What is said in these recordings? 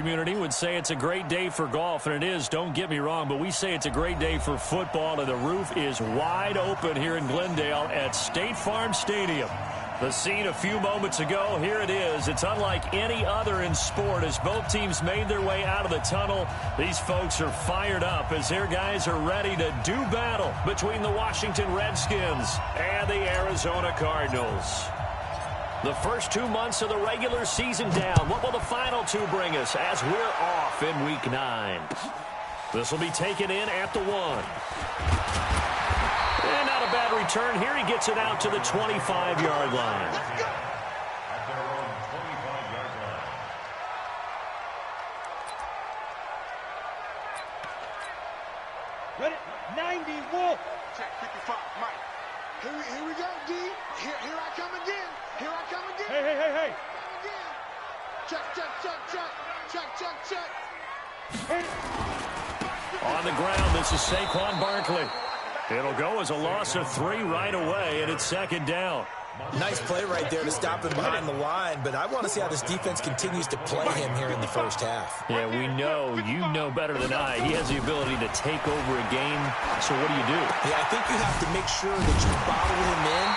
Community would say it's a great day for golf, and it is, don't get me wrong, but we say it's a great day for football, and the roof is wide open here in Glendale at State Farm Stadium. The scene a few moments ago, here it is. It's unlike any other in sport as both teams made their way out of the tunnel. These folks are fired up as their guys are ready to do battle between the Washington Redskins and the Arizona Cardinals. The first 2 months of the regular season down. What will the final two bring us as we're off in Week 9? This will be taken in at the 1. And not a bad return. Here he gets it out to the 25-yard line. Ready? 91. Check 55, Mike. Here we go, D. Here I come again. Here I come again. Hey. Check. On the ground, this is Saquon Barkley. It'll go as a loss of 3 right away, and it's second down. Nice play right there to stop him behind the line, but I want to see how this defense continues to play him here in the first half. Yeah, we know, you know better than I, he has the ability to take over a game, so what do you do? Yeah, I think you have to make sure that you bottle him in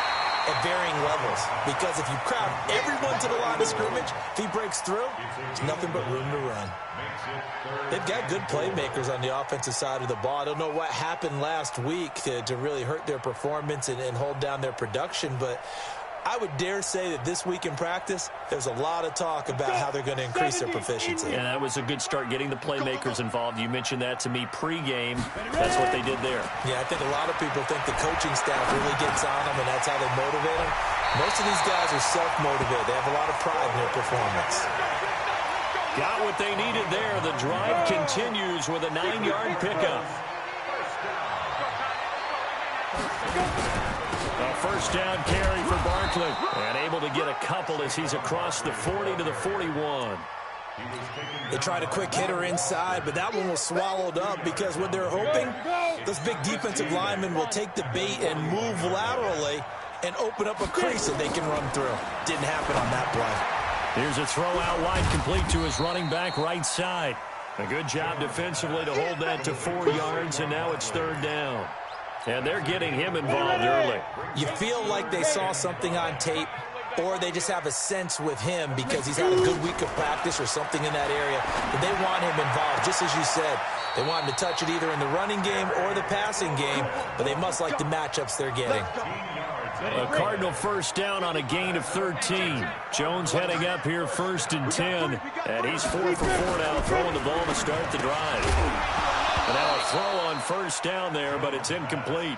at varying levels, because if you crowd everyone to the line of scrimmage, if he breaks through, there's nothing but room to run. They've got good playmakers on the offensive side of the ball. I don't know what happened last week to really hurt their performance and hold down their production, but I would dare say that this week in practice, there's a lot of talk about how they're going to increase their proficiency. Yeah, that was a good start getting the playmakers involved. You mentioned that to me pregame. That's what they did there. Yeah, I think a lot of people think the coaching staff really gets on them, and that's how they motivate them. Most of these guys are self-motivated. They have a lot of pride in their performance. Got what they needed there. The drive continues with a 9-yard pickup. A first down carry for Barkley. And able to get a couple as he's across the 40 to the 41. They tried a quick hitter inside, but that one was swallowed up because what they're hoping, those big defensive linemen will take the bait and move laterally and open up a crease that they can run through. Didn't happen on that play. Here's a throw out wide complete to his running back right side. A good job defensively to hold that to 4 yards, and now it's third down. And they're getting him involved early. You feel like they saw something on tape, or they just have a sense with him because he's had a good week of practice or something in that area. But they want him involved, just as you said. They want him to touch it either in the running game or the passing game, but they must like the matchups they're getting. A Cardinal first down on a gain of 13. Jones heading up here first and 10. And he's 4 for 4 now, throwing the ball to start the drive. And now a throw on first down there, but it's incomplete.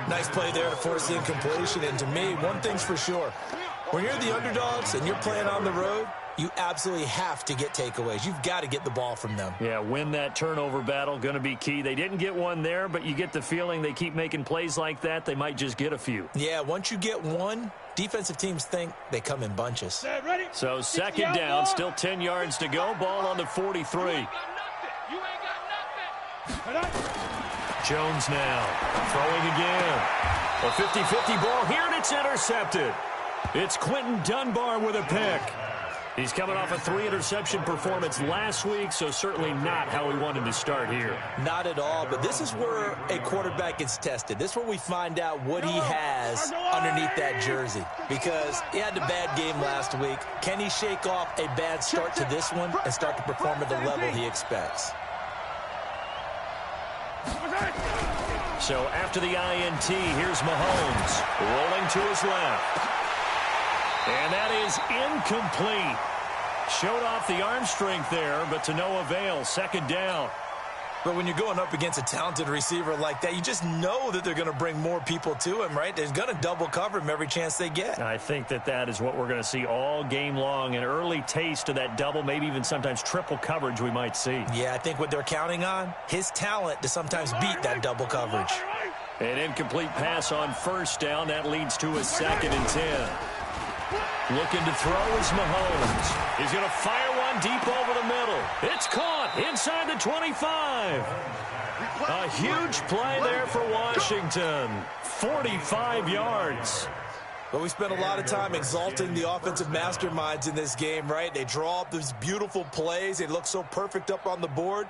Nice play there to force the incompletion. And to me, one thing's for sure. When you're the underdogs and you're playing on the road, you absolutely have to get takeaways. You've got to get the ball from them. Yeah, win that turnover battle, going to be key. They didn't get one there, but you get the feeling they keep making plays like that, they might just get a few. Yeah, once you get one, defensive teams think they come in bunches. So second down, still 10 yards to go. Ball on the 43. Jones now throwing again. A 50-50 ball here, and it's intercepted. It's Quentin Dunbar with a pick. He's coming off a 3-interception performance last week, so certainly not how we wanted to start here. Not at all, but this is where a quarterback gets tested. This is where we find out what he has underneath that jersey, because he had a bad game last week. Can he shake off a bad start to this one and start to perform at the level he expects? So after the INT, here's Mahomes rolling to his left. And that is incomplete. Showed off the arm strength there, but to no avail. Second down. But when you're going up against a talented receiver like that, you just know that they're going to bring more people to him, right? They're going to double cover him every chance they get. I think that is what we're going to see all game long. An early taste of that double, maybe even sometimes triple coverage we might see. Yeah, I think what they're counting on, his talent to sometimes beat that double coverage. An incomplete pass on first down. That leads to a 2nd and 10. Looking to throw is Mahomes. He's going to fire one deep over the middle. It's caught inside the 25. A huge play there for Washington. 45 yards. But we spent a lot of time exalting the offensive masterminds in this game, right? They draw up these beautiful plays. They look so perfect up on the board.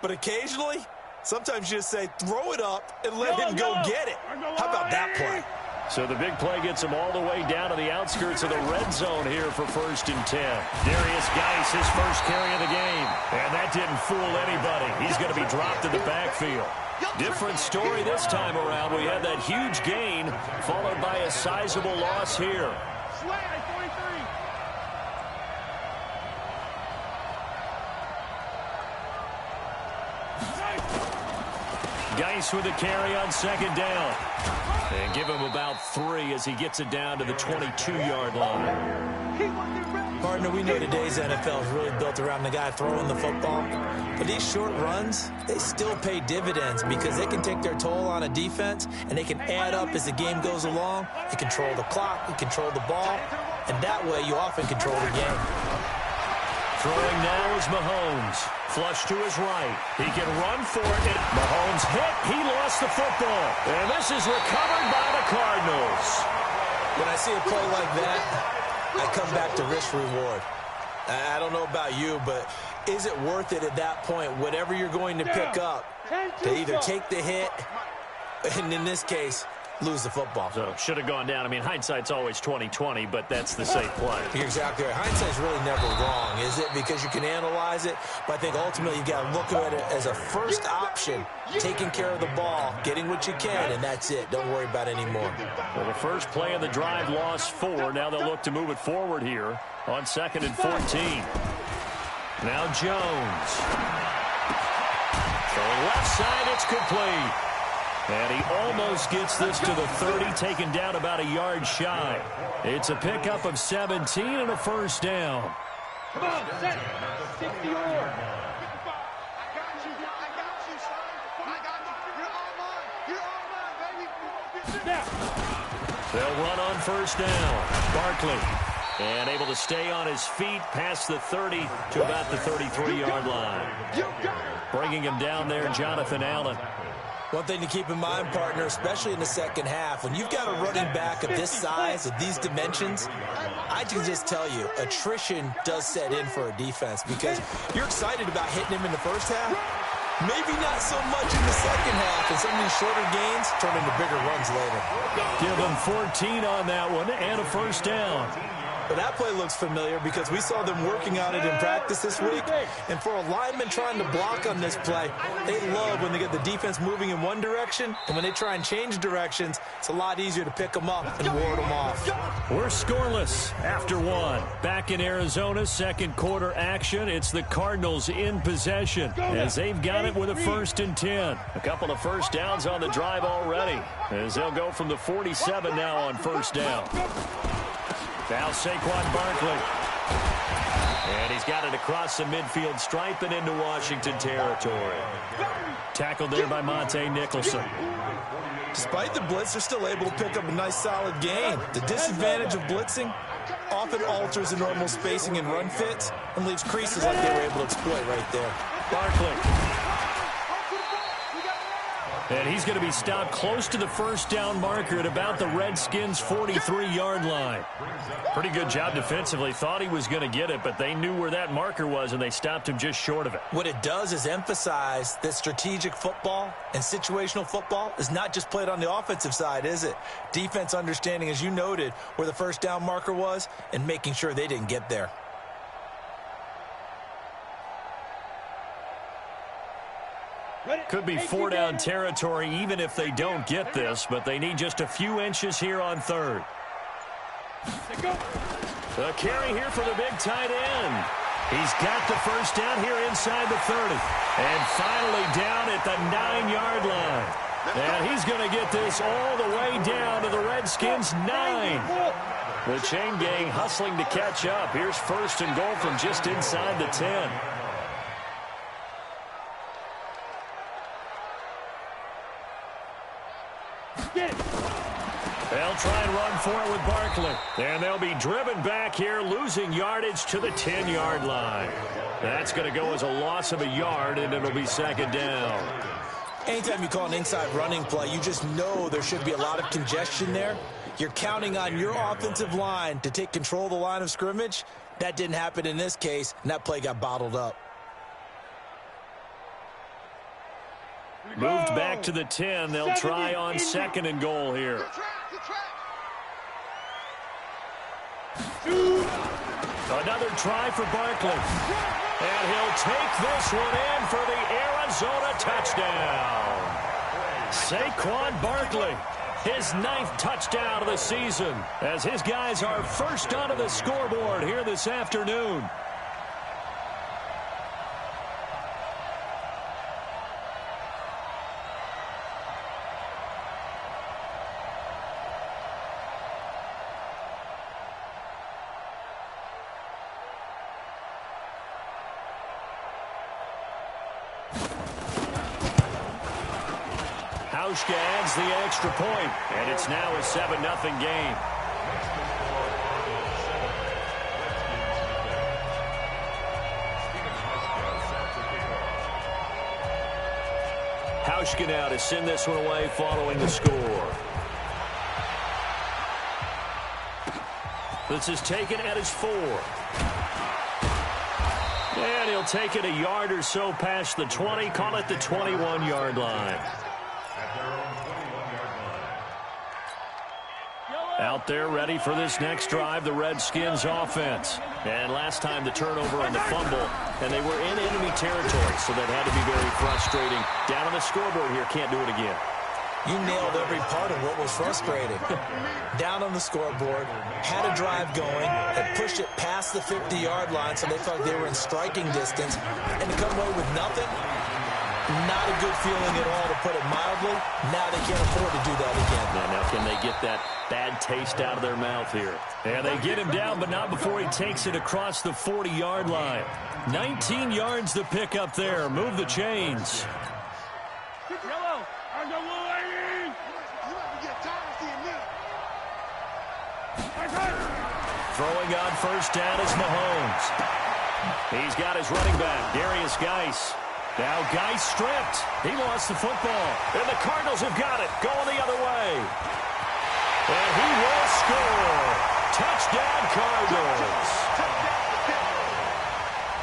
But occasionally, sometimes you just say, throw it up and let him go get it. How about that play? So the big play gets him all the way down to the outskirts of the red zone here for 1st and 10. Darius Geis, his first carry of the game. And that didn't fool anybody. He's going to be dropped in the backfield. Different story this time around. We had that huge gain followed by a sizable loss here. Geis with a carry on 2nd down. And give him about 3 as he gets it down to the 22-yard line. Partner, we know today's NFL is really built around the guy throwing the football. But these short runs, they still pay dividends because they can take their toll on a defense and they can add up as the game goes along. They control the clock, they control the ball, and that way you often control the game. Throwing now is Mahomes. Flush to his right. He can run for it. Mahomes hit. He lost the football. And this is recovered by the Cardinals. When I see a play like that, I come back to risk-reward. I don't know about you, but is it worth it at that point, whatever you're going to pick up, to either take the hit, and in this case, lose the football? So should have gone down. I mean, hindsight's always 20/20, but that's the safe play. You're exactly right. Hindsight's really never wrong, is it? Because you can analyze it, but I think ultimately you got to look at it as a first option, taking care of the ball, getting what you can, and that's it. Don't worry about any more. Well, the first play of the drive lost 4. Now they'll look to move it forward here on 2nd and 14. Now Jones. Throwing left side, it's complete. And he almost gets this to the 30, taken down about a yard shy. It's a pickup of 17 and a 1st down. Come on, set. 60 more. I got you, son. I got you. You're all mine, baby. They'll run on 1st down. Barkley. And able to stay on his feet past the 30 to about the 33-yard line. Bringing him down there, Jonathan Allen. One thing to keep in mind, partner, especially in the second half, when you've got a running back of this size, of these dimensions, I can just tell you, attrition does set in for a defense because you're excited about hitting him in the first half. Maybe not so much in the second half, and some of these shorter gains turn into bigger runs later. Give him 14 on that one and a 1st down. But that play looks familiar because we saw them working on it in practice this week. And for a lineman trying to block on this play, they love when they get the defense moving in one direction. And when they try and change directions, it's a lot easier to pick them up and ward them off. We're scoreless after 1. Back in Arizona, 2nd quarter action. It's the Cardinals in possession as they've got it with a 1st and 10. A couple of 1st downs on the drive already as they'll go from the 47 now on 1st down. Now Saquon Barkley. And he's got it across the midfield stripe and into Washington territory. Tackled there by Monte Nicholson. Despite the blitz, they're still able to pick up a nice solid gain. The disadvantage of blitzing often alters the normal spacing and run fits and leaves creases like they were able to exploit right there. Barkley. And he's going to be stopped close to the 1st down marker at about the Redskins' 43-yard line. Pretty good job defensively. Thought he was going to get it, but they knew where that marker was, and they stopped him just short of it. What it does is emphasize that strategic football and situational football is not just played on the offensive side, is it? Defense understanding, as you noted, where the 1st down marker was and making sure they didn't get there. Could be 4-down territory even if they don't get this, but they need just a few inches here on 3rd. The carry here for the big tight end. He's got the 1st down here inside the 30. And finally down at the 9-yard line. And he's going to get this all the way down to the Redskins' 9. The chain gang hustling to catch up. Here's 1st and goal from just inside the 10. They'll try and run for it with Barkley. And they'll be driven back here, losing yardage to the 10-yard line. That's going to go as a loss of a yard, and it'll be 2nd down. Anytime you call an inside running play, you just know there should be a lot of congestion there. You're counting on your offensive line to take control of the line of scrimmage. That didn't happen in this case, and that play got bottled up. Moved back to the 10. They'll try on 2nd and goal here. Another try for Barkley. And he'll take this one in for the Arizona touchdown. Saquon Barkley, his 9th touchdown of the season, as his guys are first onto the scoreboard here this afternoon. Hauschka adds the extra point, and it's now a 7-0 game. Hauschka now to send this one away following the score. This is taken at his 4. And he'll take it a yard or so past the 20, call it the 21-yard line. Out there ready for this next drive, the Redskins offense. And last time the turnover on the fumble, and they were in enemy territory, so that had to be very frustrating. Down on the scoreboard here, can't do it again. You nailed every part of what was frustrating. Down on the scoreboard, had a drive going, had pushed it past the 50-yard line, so they felt they were in striking distance, and to come away with nothing, not a good feeling at all, to put it mildly. Now they can't afford to do that again. Now can they get that bad taste out of their mouth here? And they get him down, but not before he takes it across the 40-yard line. 19 yards to pick up there. Move the chains. Throwing on first down is Mahomes. He's got his running back, Darius Geis. Now Geis stripped. He lost the football. And the Cardinals have got it, going the other way. And he will score. Touchdown, Cardinals.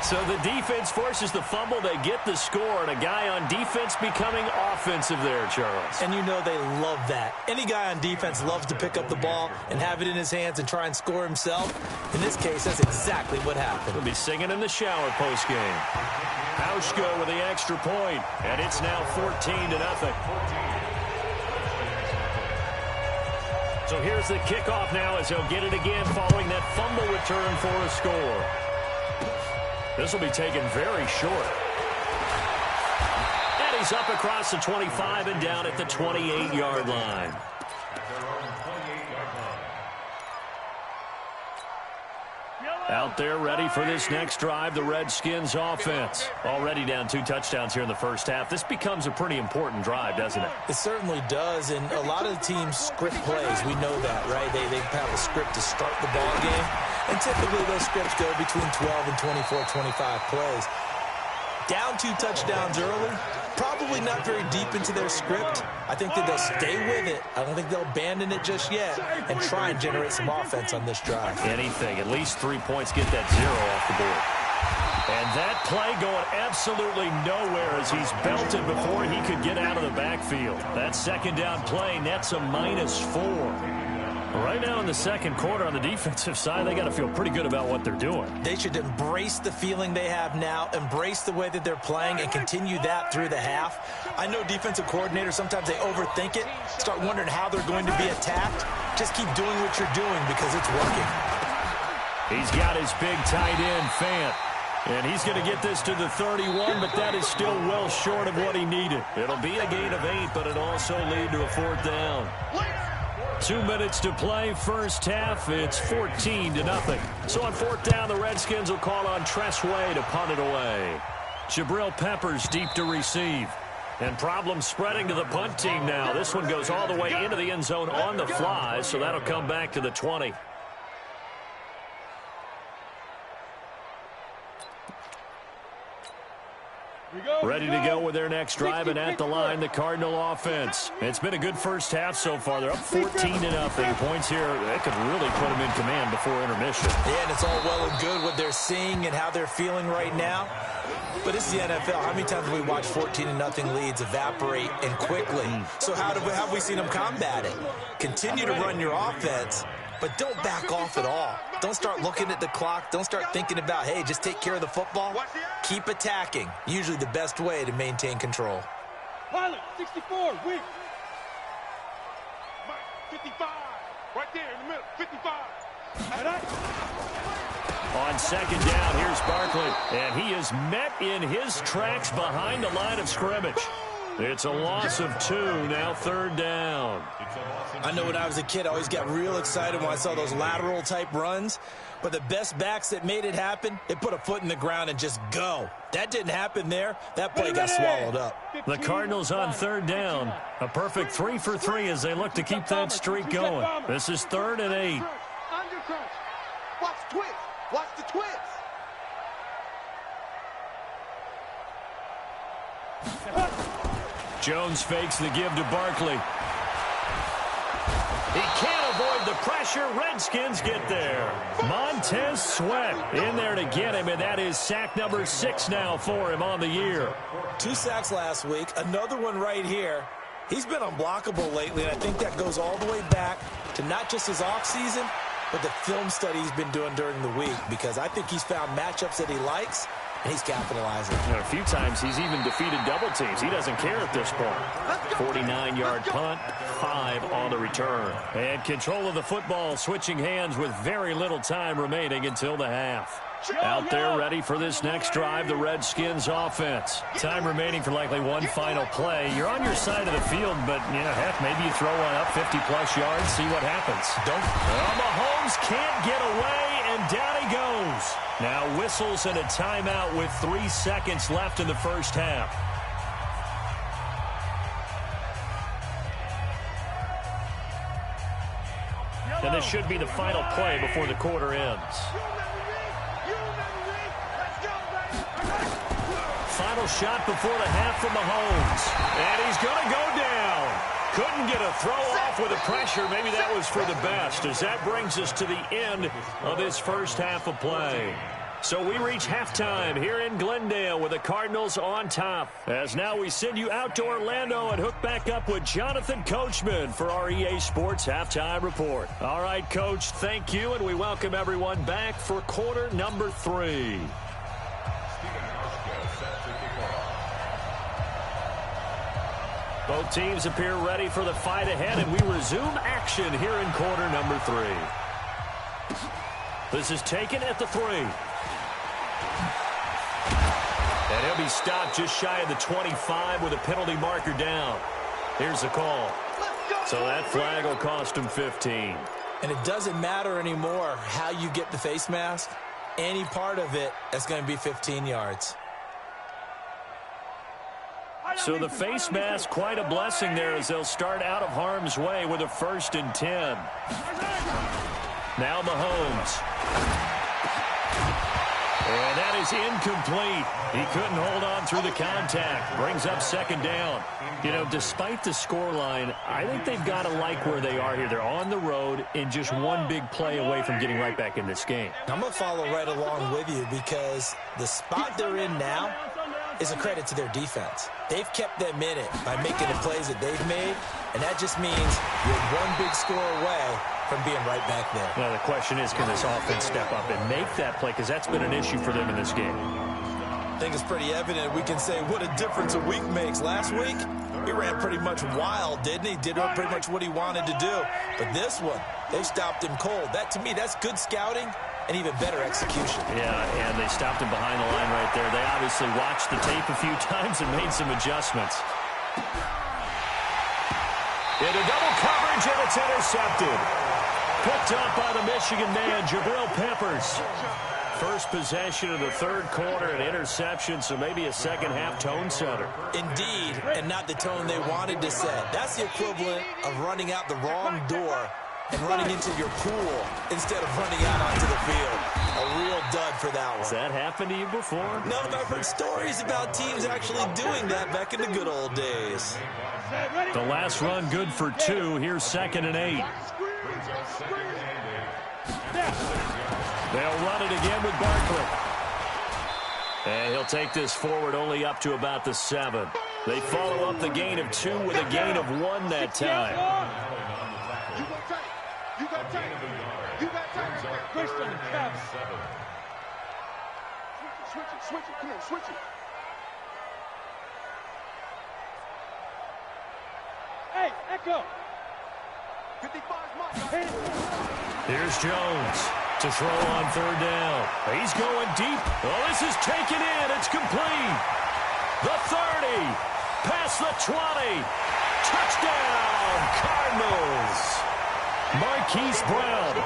So the defense forces the fumble. They get the score, and a guy on defense becoming offensive there, Charles. And you know they love that. Any guy on defense loves to pick up the ball and have it in his hands and try and score himself. In this case, that's exactly what happened. He'll be singing in the shower postgame. Hauschka with the extra point, and it's now 14-0. So here's the kickoff now as he'll get it again following that fumble return for a score. This will be taken very short. And he's up across the 25 and down at the 28-yard line. Out there ready for this next drive, the Redskins offense. Already down 2 touchdowns here in the first half. This becomes a pretty important drive, doesn't it? It certainly does, and a lot of the teams script plays. We know that, right? They have a script to start the ball game, and typically those scripts go between 12 and 24, 25 plays. Down 2 touchdowns early, probably not very deep into their script. I think that they'll stay with it. I don't think they'll abandon it just yet and try and generate some offense on this drive. Anything, at least 3 points, get that 0 off the board. And that play going absolutely nowhere as he's belted before he could get out of the backfield. That second down play nets a -4. Right now in the second quarter on the defensive side, they got to feel pretty good about what they're doing. They should embrace the feeling they have now, embrace the way that they're playing, and continue that through the half. I know defensive coordinators, sometimes they overthink it, start wondering how they're going to be attacked. Just keep doing what you're doing because it's working. He's got his big tight end, Fant. And he's going to get this to the 31, but that is still well short of what he needed. It'll be a gain of 8, but it'll also lead to a 4th down. 2 minutes to play, first half. It's 14-0. So on 4th down, the Redskins will call on Tressway to punt it away. Jabril Peppers deep to receive. And problems spreading to the punt team now. This one goes all the way into the end zone on the fly, so that'll come back to the 20. Ready to go with their next drive, and at the line, the Cardinal offense. It's been a good first half so far. They're up 14-0. Points here, that could really put them in command before intermission. Yeah, and it's all well and good what they're seeing and how they're feeling right now. But it's the NFL. How many times have we watched 14-0 leads evaporate and quickly? So how have we seen them combat it? Continue to run your offense, but don't back off at all. Don't start looking at the clock. Don't start thinking about, hey, just take care of the football. Keep attacking. Usually the best way to maintain control. Pilot, 64, win. 55, right there in the middle, 55. On second down, here's Barkley, and he is met in his tracks behind the line of scrimmage. It's a loss of 2, now third down. I know when I was a kid, I always got real excited when I saw those lateral-type runs. But the best backs that made it happen, they put a foot in the ground and just go. That didn't happen there. That play got swallowed up. The Cardinals on third down. A perfect 3 for 3 as they look to keep that streak going. This is 3rd and 8. Watch twist. Watch the twist. Jones fakes the give to Barkley. He can't avoid the pressure. Redskins get there. Montez Sweat in there to get him, and that is sack number 6 now for him on the year. 2 sacks last week, another one right here. He's been unblockable lately, and I think that goes all the way back to not just his offseason, but the film study he's been doing during the week, because I think he's found matchups that he likes, and he's capitalizing. A few times he's even defeated double teams. He doesn't care at this point. 49-yard punt, 5 on the return. And control of the football switching hands with very little time remaining until the half. Out there ready for this next drive, the Redskins offense. Time remaining for likely one final play. You're on your side of the field, but, heck, maybe you throw one up 50-plus yards, see what happens. Well, Mahomes can't get away, and down he goes. Now whistles and a timeout with 3 seconds left in the first half. And this should be the final play before the quarter ends. Final shot before the half from Mahomes. And he's going to go down. Couldn't get a throw off with the pressure. Maybe that was for the best, as that brings us to the end of this first half of play. So we reach halftime here in Glendale with the Cardinals on top. As now we send you out to Orlando and hook back up with Jonathan Coachman for our EA Sports Halftime Report. All right, Coach, thank you, and we welcome everyone back for quarter number 3. Both teams appear ready for the fight ahead, and we resume action here in quarter number 3. This is taken at the 3. And he'll be stopped just shy of the 25 with a penalty marker down. Here's the call. So that flag will cost him 15. And it doesn't matter anymore how you get the face mask. Any part of it, that's going to be 15 yards. So the face mask, quite a blessing there as they'll start out of harm's way with a 1st and 10. Now Mahomes. And that is incomplete. He couldn't hold on through the contact. Brings up 2nd down. Despite the scoreline, I think they've got to like where they are here. They're on the road and just one big play away from getting right back in this game. I'm going to follow right along with you because the spot they're in now is a credit to their defense. They've kept them in it by making the plays that they've made, and that just means you're one big score away from being right back there. Now the question is, can this offense step up and make that play? Because that's been an issue for them in this game. I think it's pretty evident. We can say what a difference a week makes. Last week, he ran pretty much wild, didn't he? Did pretty much what he wanted to do. But this one, they stopped him cold. That, to me, that's good scouting and even better execution. Yeah, and they stopped him behind the line right there. They obviously watched the tape a few times and made some adjustments. Into double coverage, and it's intercepted. Picked up by the Michigan man, Jabril Peppers. First possession of the 3rd quarter, an interception, so maybe a second-half tone setter. Indeed, and not the tone they wanted to set. That's the equivalent of running out the wrong door and running into your pool instead of running out onto the field. A real dud for that one. Has that happened to you before? No, but I've heard stories about teams actually doing that back in the good old days. The last run good for 2. Here's 2nd and 8. They'll run it again with Barkley. And he'll take this forward only up to about the 7. They follow up the gain of 2 with a gain of 1 that time. You got tight. You got tight. You got tight. Push on the caps. Switch it. Switch it. Come on, switch it. Hey, Echo. 55's mine. Here's Jones to throw on 3rd down. He's going deep. Oh, this is taken in. It's complete. The 30. Past the 20. Touchdown, Cardinals. Marquise Brown,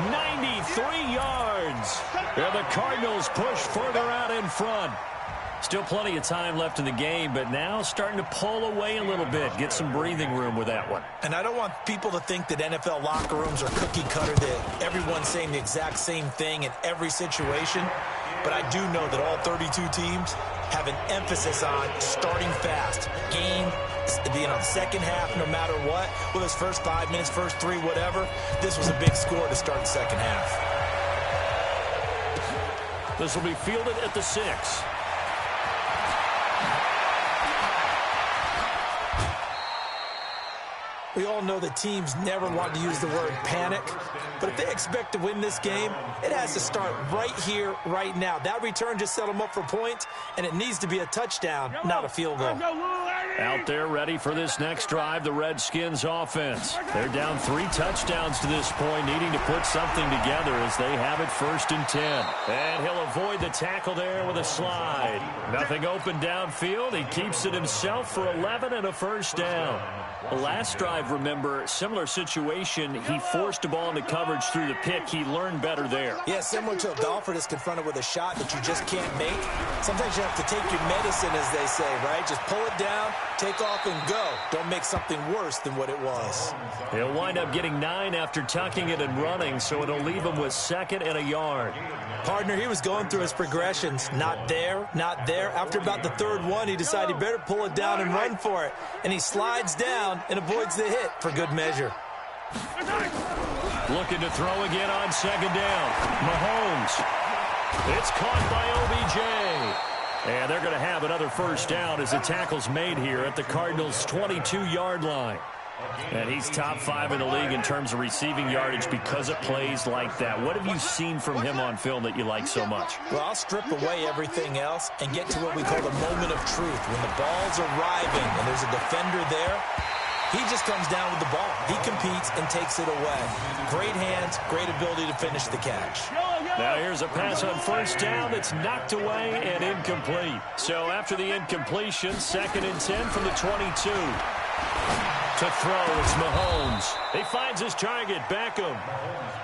93 yards. And the Cardinals push further out in front. Still plenty of time left in the game, but now starting to pull away a little bit. Get some breathing room with that one. And I don't want people to think that NFL locker rooms are cookie cutter, that everyone's saying the exact same thing in every situation. But I do know that all 32 teams have an emphasis on starting fast. Game, second half, no matter what. Whether it's first 5 minutes, first 3, whatever. This was a big score to start the second half. This will be fielded at the 6. We all know that teams never want to use the word panic, but if they expect to win this game, it has to start right here, right now. That return just set them up for points, and it needs to be a touchdown, not a field goal. Out there ready for this next drive, the Redskins offense. They're down 3 touchdowns to this point, needing to put something together as they have it 1st and 10. And he'll avoid the tackle there with a slide. Nothing open downfield. He keeps it himself for 11 and a 1st down. The last drive, remember, similar situation. He forced the ball into coverage through the pick. He learned better there. Yeah, similar to a golfer that's confronted with a shot that you just can't make. Sometimes you have to take your medicine, as they say, right? Just pull it down, take off, and go. Don't make something worse than what it was. He'll wind up getting 9 after tucking it and running, so it'll leave him with 2nd and a yard. Partner, he was going through his progressions. Not there, not there. After about the 3rd one, he decided he better pull it down and run for it. And he slides down and avoids the hit for good measure. Looking to throw again on 2nd down. Mahomes. It's caught by OBJ. And they're going to have another 1st down as the tackle's made here at the Cardinals' 22-yard line. And he's top 5 in the league in terms of receiving yardage because of plays like that. What have you seen from him on film that you like so much? Well, I'll strip away everything else and get to what we call the moment of truth. When the ball's arriving and there's a defender there, he just comes down with the ball. He competes and takes it away. Great hands, great ability to finish the catch. Now here's a pass on 1st down that's knocked away and incomplete. So after the incompletion, 2nd and 10 from the 22. To throw, it's Mahomes. He finds his target, Beckham.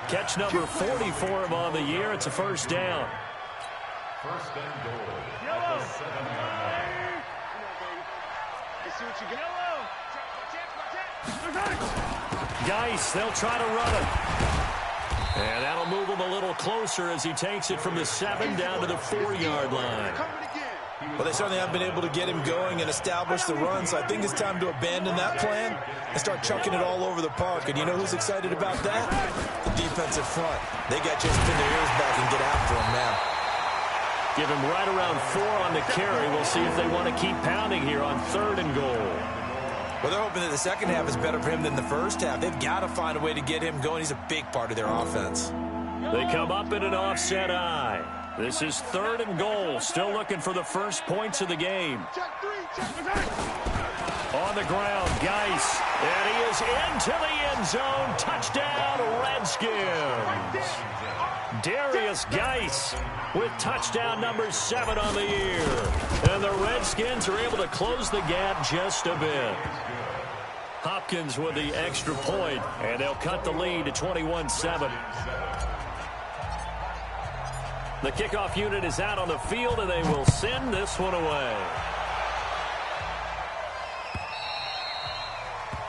Catch number 40 for him on the year. It's a 1st down. 1st and goal. See what you got. Geis, they'll try to run it. And that'll move him a little closer as he takes it from the 7 down to the 4-yard line. Well, they certainly haven't been able to get him going and establish the run, so I think it's time to abandon that plan and start chucking it all over the park. And you know who's excited about that? The defensive front. They got just spin their ears back and get after him now. Give him right around 4 on the carry. We'll see if they want to keep pounding here on 3rd and goal. Well, they're hoping that the second half is better for him than the first half. They've got to find a way to get him going. He's a big part of their offense. They come up in an offset eye. This is 3rd and goal. Still looking for the first points of the game. On the ground, Geis. And he is into the end zone. Touchdown, Redskins. Darius Geis with touchdown number 7 on the year. And the Redskins are able to close the gap just a bit. Hopkins with the extra point, and they'll cut the lead to 21-7. The kickoff unit is out on the field, and they will send this one away.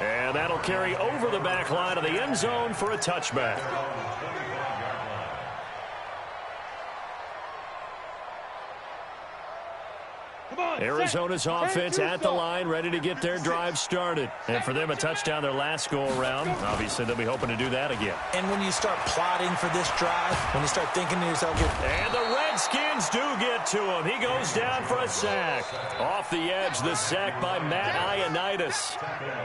And that'll carry over the back line of the end zone for a touchback. Arizona's offense at the line, ready to get their drive started. And for them, a touchdown their last go-around. Obviously, they'll be hoping to do that again. And when you start plotting for this drive, when you start thinking to yourself... And the Redskins do get to him. He goes down for a sack. Off the edge, the sack by Matt Ioannidis.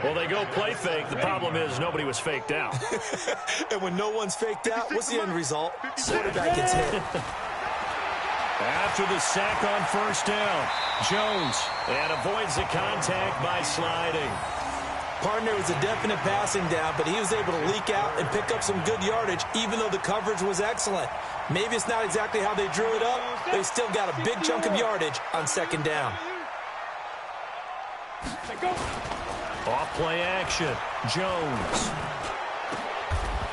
Well, they go play fake. The problem is nobody was faked out. And when no one's faked out, what's the end result? Quarterback gets hit. After the sack on first down, Jones, and avoids the contact by sliding. Partner was a definite passing down, but he was able to leak out and pick up some good yardage, even though the coverage was excellent. Maybe it's not exactly how they drew it up, but they still got a big chunk of yardage on second down. Off play action, Jones.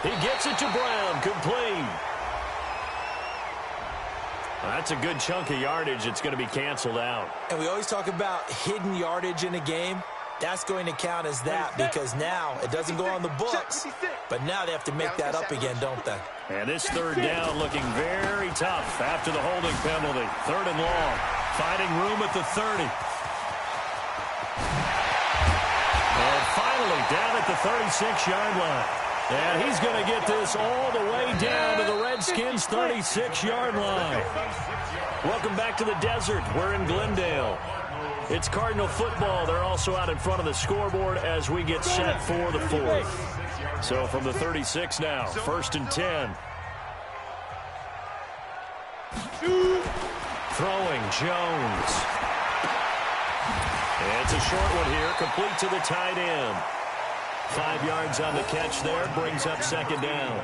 He gets it to Brown, complete. That's a good chunk of yardage. It's going to be canceled out. And we always talk about hidden yardage in a game. That's going to count as that because now it doesn't go on the books. But now they have to make that up again, don't they? And this third down looking very tough after the holding penalty. Third and long. Finding room at the 30. And finally down at the 36-yard line. And he's going to get this all the way down to the Redskins' 36-yard line. Welcome back to the desert. We're in Glendale. It's Cardinal football. They're also out in front of the scoreboard as we get set for the fourth. So from the 36 now, 1st and 10. Throwing, Jones. It's a short one here, complete to the tight end. 5 yards on the catch there, brings up second down.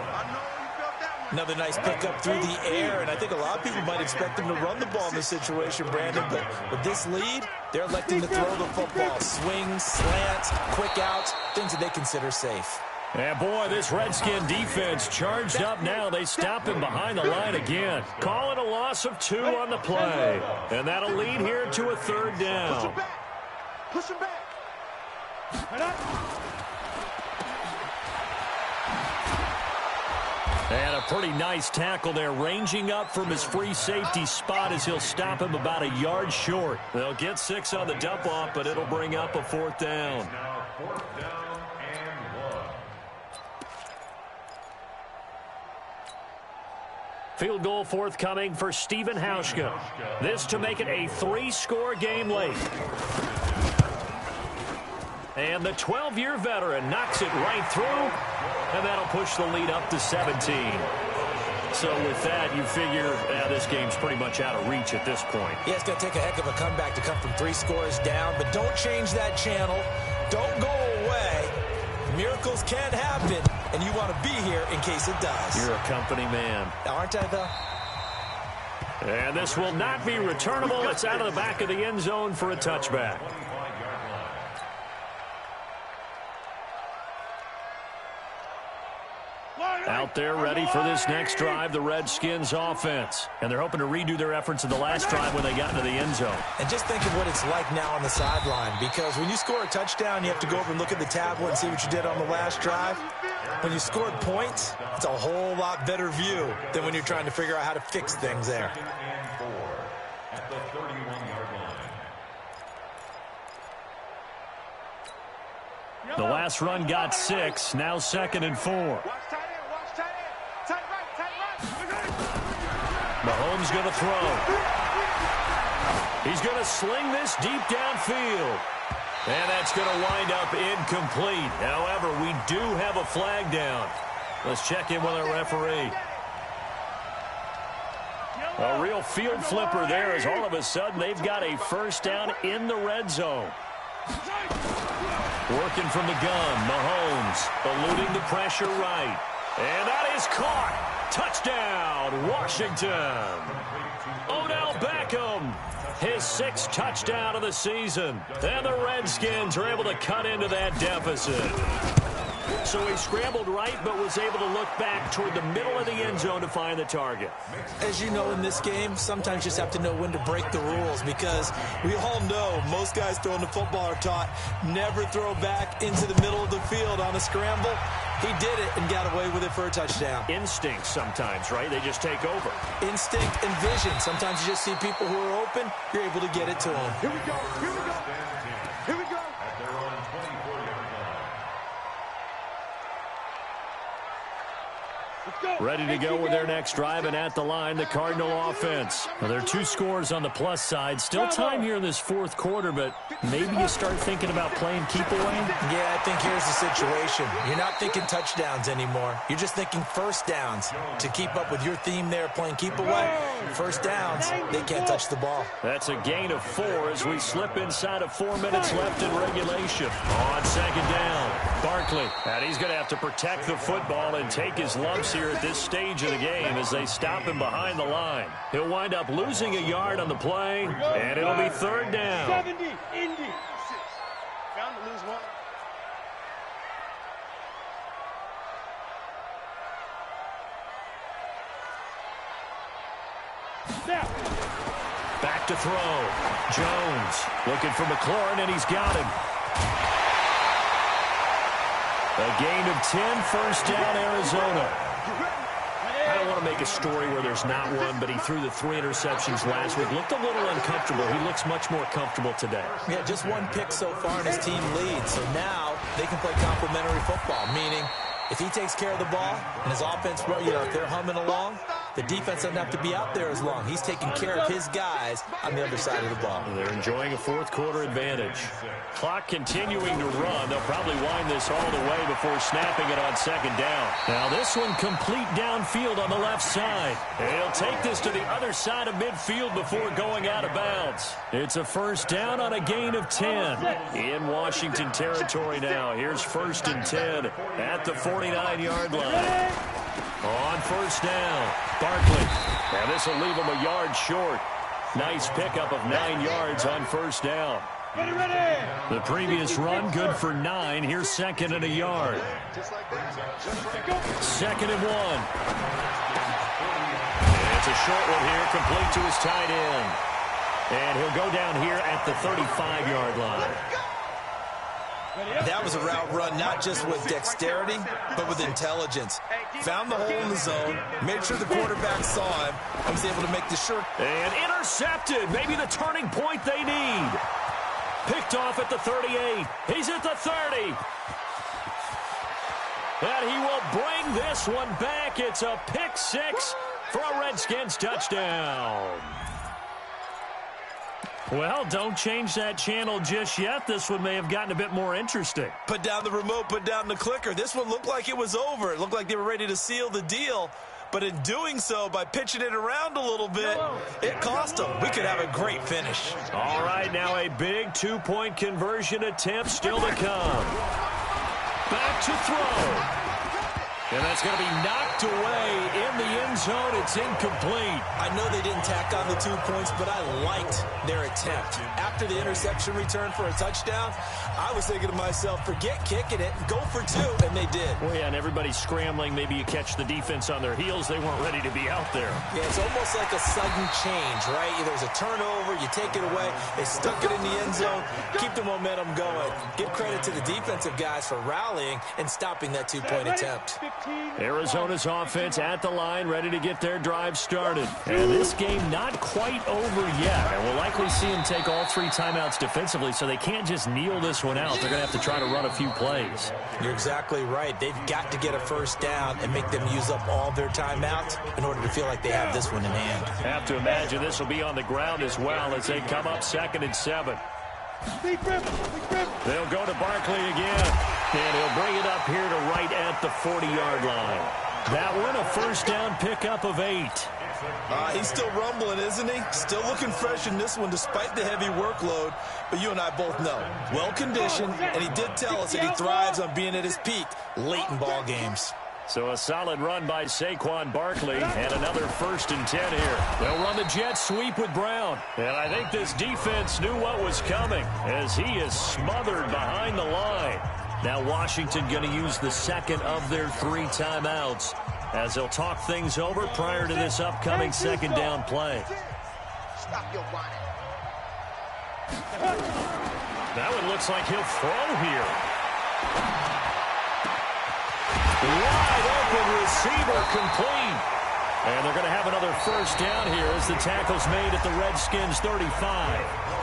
Another nice pickup through the air, and I think a lot of people might expect them to run the ball in this situation, Brandon, but with this lead, they're electing to throw the football. Swings, slants, quick outs, things that they consider safe. And boy, this Redskin defense charged up now. They stop him behind the line again. Call it a loss of 2 on the play. And that'll lead here to a third down. Push him back. And a pretty nice tackle there, ranging up from his free safety spot as he'll stop him about a yard short. They'll get 6 on the dump-off, but it'll bring up a 4th down. Field goal forthcoming for Stephen Hauschka. This to make it a 3-score game late. And the 12-year veteran knocks it right through, and that'll push the lead up to 17. So with that, you figure this game's pretty much out of reach at this point. Yeah, it's going to take a heck of a comeback to come from 3 scores down, but don't change that channel. Don't go away. Miracles can happen, and you want to be here in case it does. You're a company man. Aren't I, though? And this will not be returnable. It's out of the back of the end zone for a touchback. Out there ready for this next drive, the Redskins offense. And they're hoping to redo their efforts in the last drive when they got into the end zone. And just think of what it's like now on the sideline, because when you score a touchdown, you have to go over and look at the tablet and see what you did on the last drive. When you scored points, it's a whole lot better view than when you're trying to figure out how to fix things there. At the 31-yard line. The last run got 6, now 2nd and 4. Mahomes going to throw. He's going to sling this deep downfield. And that's going to wind up incomplete. However, we do have a flag down. Let's check in with our referee. A real field flipper there as all of a sudden they've got a first down in the red zone. Working from the gun, Mahomes eluding the pressure right. And that is caught. Touchdown, Washington. Odell Beckham, his 6th touchdown of the season. And the Redskins are able to cut into that deficit. So he scrambled right, but was able to look back toward the middle of the end zone to find the target. As you know, in this game, sometimes you just have to know when to break the rules, because we all know most guys throwing the football are taught never throw back into the middle of the field on a scramble. He did it and got away with it for a touchdown. Instinct sometimes, right? They just take over. Instinct and vision. Sometimes you just see people who are open, you're able to get it to them. Here we go. Here we go. Here we go. At their own 24-yard line. Ready to go with their next drive, and at the line, the Cardinal offense. Well, there are 2 scores on the plus side. Still time here in this fourth quarter, but maybe you start thinking about playing keep away? Yeah, I think here's the situation. You're not thinking touchdowns anymore. You're just thinking first downs. To keep up with your theme there, playing keep away, first downs, they can't touch the ball. That's a gain of 4 as we slip inside of 4 minutes left in regulation. On second down, Barkley. And he's going to have to protect the football and take his lumps here at this stage of the game as they stop him behind the line. He'll wind up losing a yard on the play, and it'll be third down. 70, Indy. Bound to lose one. Snap. Back to throw. Jones looking for McLaurin, and he's got him. A gain of 10, first down, Arizona. I don't want to make a story where there's not one, but he threw the 3 interceptions last week. Looked a little uncomfortable. He looks much more comfortable today. Yeah, just 1 pick so far, and his team leads. So now they can play complementary football, meaning if he takes care of the ball and his offense, if they're humming along, the defense doesn't have to be out there as long. He's taking care of his guys on the other side of the ball. They're enjoying a fourth quarter advantage. Clock continuing to run. They'll probably wind this all the way before snapping it on second down. Now this one complete downfield on the left side. And he'll take this to the other side of midfield before going out of bounds. It's a first down on a gain of 10. In Washington territory now. Here's first and 10 at the 49-yard line. On first down, Barkley. Now this will leave him a yard short. Nice pickup of 9 yards on first down. The previous run, good for 9. Here's second and a yard. Second and 1. And it's a short one here, complete to his tight end. And he'll go down here at the 35-yard line. That was a route run not just with dexterity, but with intelligence. Found the hole in the zone, made sure the quarterback saw him, and was able to make the short. And intercepted. Maybe the turning point they need. Picked off at the 38. He's at the 30. And he will bring this one back. It's a pick 6 for a Redskins touchdown. Well, don't change that channel just yet. This one may have gotten a bit more interesting. Put down the remote, put down the clicker. This one looked like it was over. It looked like they were ready to seal the deal. But in doing so, by pitching it around a little bit, it cost them. We could have a great finish. All right, now a big 2-point conversion attempt still to come. Back to throw. And that's going to be knocked away in the end zone. It's incomplete. I know they didn't tack on the 2 points, but I liked their attempt. After the interception return for a touchdown, I was thinking to myself, forget kicking it, go for 2, and they did. Well, yeah, and everybody's scrambling. Maybe you catch the defense on their heels. They weren't ready to be out there. Yeah, it's almost like a sudden change, right? There's a turnover, you take it away, they stuck it in the end zone, keep the momentum going. Give credit to the defensive guys for rallying and stopping that 2-point attempt. Arizona's offense at the line, ready to get their drive started. And this game not quite over yet. And we'll likely see them take all 3 timeouts defensively, so they can't just kneel this one out. They're going to have to try to run a few plays. You're exactly right. They've got to get a first down and make them use up all their timeouts in order to feel like they have this one in hand. Have to imagine this will be on the ground as well as they come up 2nd and 7. They'll go to Barkley again, and he'll bring it up here to right at the 40-yard line. That one, a first down pickup of 8. He's still rumbling, isn't he? Still looking fresh in this one despite the heavy workload. But you and I both know, well-conditioned, and he did tell us that he thrives on being at his peak late in ball games. So a solid run by Saquon Barkley, and another 1st and 10 here. They'll run the jet sweep with Brown. And I think this defense knew what was coming as he is smothered behind the line. Now Washington going to use the second of their 3 timeouts as they'll talk things over prior to this upcoming second down play. Stop your whining. That one looks like he'll throw here. Wide open receiver complete. And they're going to have another first down here as the tackle's made at the Redskins 35.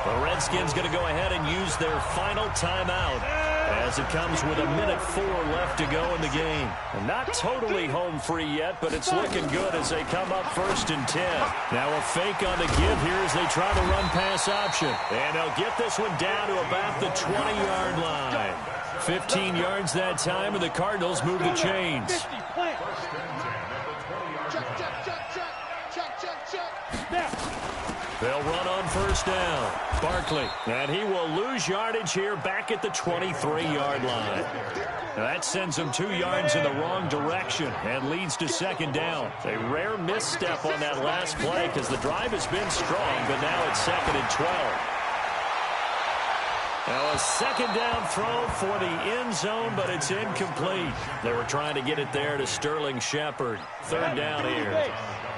The Redskins going to go ahead and use their final timeout as it comes with 1:04 left to go in the game. And not totally home free yet, but it's looking good as they come up 1st and 10. Now a fake on the give here as they try the run-pass option. And they'll get this one down to about the 20-yard line. 15 yards that time, and the Cardinals move the chains. They'll run on first down. Barkley, and he will lose yardage here back at the 23-yard line. Now that sends him 2 yards in the wrong direction and leads to second down. A rare misstep on that last play because the drive has been strong, but now it's 2nd and 12. Now a second down throw for the end zone, but it's incomplete. They were trying to get it there to Sterling Shepard. 3rd down here.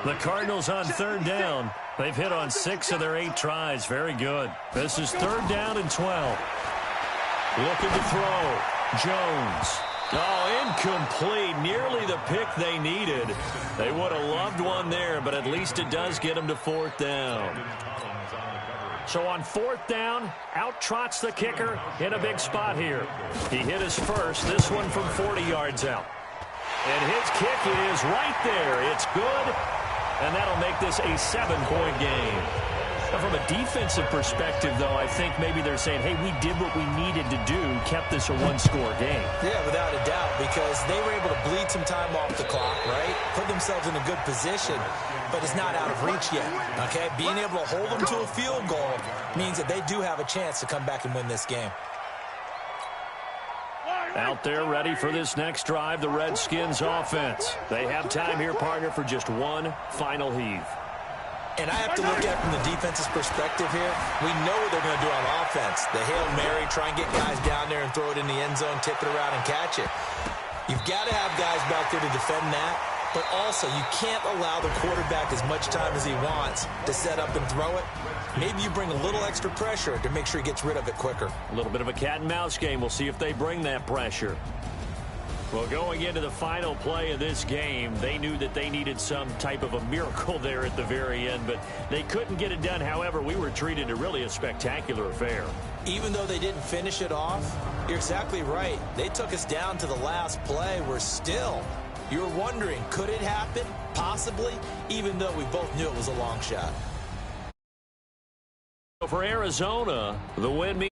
The Cardinals on 3rd down. They've hit on 6 of their 8 tries. Very good. This is 3rd down and 12. Looking to throw. Jones. Oh, incomplete. Nearly the pick they needed. They would have loved one there, but at least it does get them to 4th down. So on 4th down, out trots the kicker in a big spot here. He hit his first, this one from 40 yards out. And his kick is right there. It's good, and that'll make this a 7-point game. Now from a defensive perspective, though, I think maybe they're saying, hey, we did what we needed to do, kept this a 1-score game. Yeah, without a doubt, because they were able to bleed some time off the clock, right? Put themselves in a good position, but it's not out of reach yet, okay? Being able to hold them to a field goal means that they do have a chance to come back and win this game. Out there ready for this next drive, the Redskins offense. They have time here, partner, for just one final heave. And I have to look at it from the defense's perspective here. We know what they're going to do on offense. The Hail Mary, try and get guys down there and throw it in the end zone, tip it around and catch it. You've got to have guys back there to defend that, but also you can't allow the quarterback as much time as he wants to set up and throw it. Maybe you bring a little extra pressure to make sure he gets rid of it quicker. A little bit of a cat and mouse game. We'll see if they bring that pressure. Well, going into the final play of this game, they knew that they needed some type of a miracle there at the very end, but they couldn't get it done. However, we were treated to really a spectacular affair. Even though they didn't finish it off, you're exactly right. They took us down to the last play. We're still, you're wondering, could it happen? Possibly, even though we both knew it was a long shot. For Arizona, the win means